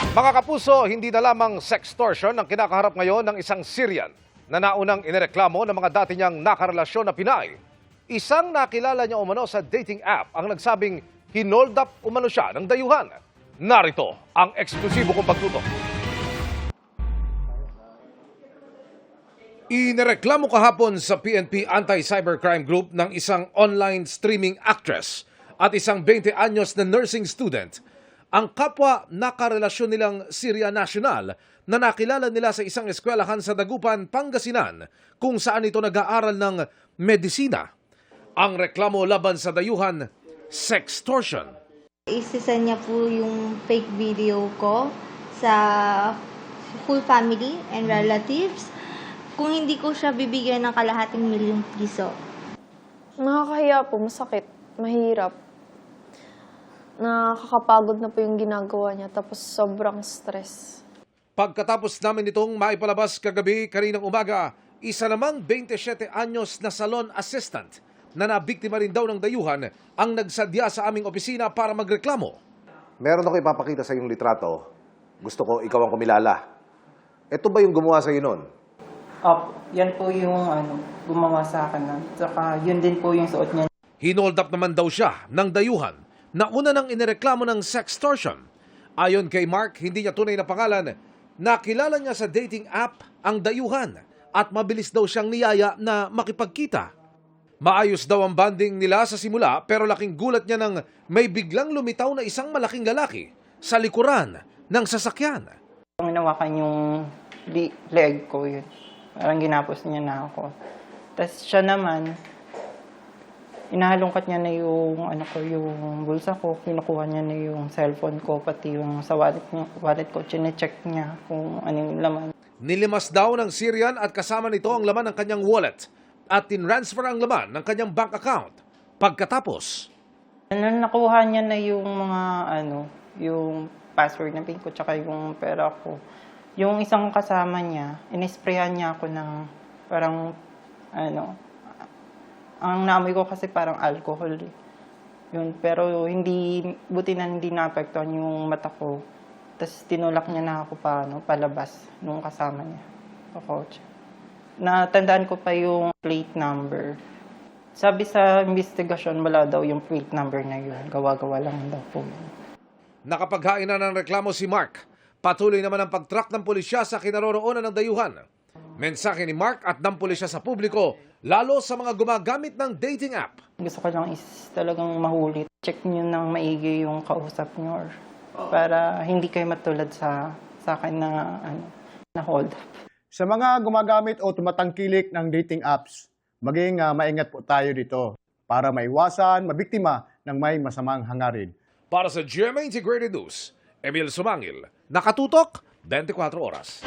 Mga kapuso, hindi na lamang sextortion ang kinakaharap ngayon ng isang Syrian na naunang inireklamo ng mga dati niyang nakarelasyon na Pinay. Isang nakilala niya umano sa dating app ang nagsabing hinold up umano siya ng dayuhan. Narito ang eksklusibo kong pagtutok. Inireklamo kahapon sa PNP Anti-Cybercrime Group ng isang online streaming actress at isang 20 anyos na nursing student ang kapwa nakarelasyon nilang Syria national na nakilala nila sa isang eskwelahan sa Dagupan, Pangasinan kung saan ito nag-aaral ng medisina. Ang reklamo laban sa dayuhan, sextortion. Isisend niya po yung fake video ko sa full family and relatives. Kung hindi ko siya bibigyan ng kalahating milyong piso. Nakakahiya po, masakit, mahirap. Nakakapagod na po yung ginagawa niya, tapos sobrang stress. Pagkatapos namin itong maipalabas kagabi kaninang umaga, isa namang 27 anyos na salon assistant na nabiktima rin daw ng dayuhan ang nagsadya sa aming opisina para magreklamo. Meron ako ipapakita sa iyong litrato. Gusto ko ikaw ang kumilala. Ito ba yung gumawa sa iyo noon? Yan po yung gumawa sa akin. Saka yun din po yung suot niya. Hinold up naman daw siya ng dayuhan na una nang inireklamo ng sextortion. Ayon kay Mark, hindi niya tunay na pangalan, nakilala niya sa dating app ang dayuhan at mabilis daw siyang niyaya na makipagkita. Maayos daw ang banding nila sa simula pero laking gulat niya nang may biglang lumitaw na isang malaking lalaki sa likuran ng sasakyan. Ang inawakan yung leg ko yun. Parang ginapos niya na ako. Tapos siya naman, inahalongkat niya na yung, yung bulsa ko, kinukuha niya na yung cellphone ko, pati yung sa wallet ko, chinecheck niya kung ano yung laman. Nilimas daw ng Syrian at kasama nito ang laman ng kanyang wallet at tinransfer ang laman ng kanyang bank account. Pagkatapos, Nakuha niya na yung mga, yung password na PIN ko, tsaka yung pera ko. Yung isang kasama niya, inisprayan niya ako ng parang, ang naamoy ko kasi parang alcohol. Yun, pero buti na hindi naapektuhan yung mata ko. Tapos tinulak niya na ako palabas nung kasama niya sa kotse. Natandaan ko pa yung plate number. Sabi sa investigasyon, wala daw yung plate number na yun. Gawa-gawa lang daw po yun. nakapaghain na ng reklamo si Mark. Patuloy naman ang pag-track ng pulisya sa kinaroroonan ng dayuhan. Mensahe ni Mark at ng pulisya sa publiko, lalo sa mga gumagamit ng dating app. Gusto ko lang is talagang mahuli. Check nyo ng maigi yung kausap nyo para hindi kayo matulad sa akin na hold up. Sa mga gumagamit o tumatangkilik ng dating apps, maging maingat po tayo dito para maiwasan, mabiktima ng may masamang hangarin. Para sa GMA Integrated News, Emil Sumangil, nakatutok 24 oras.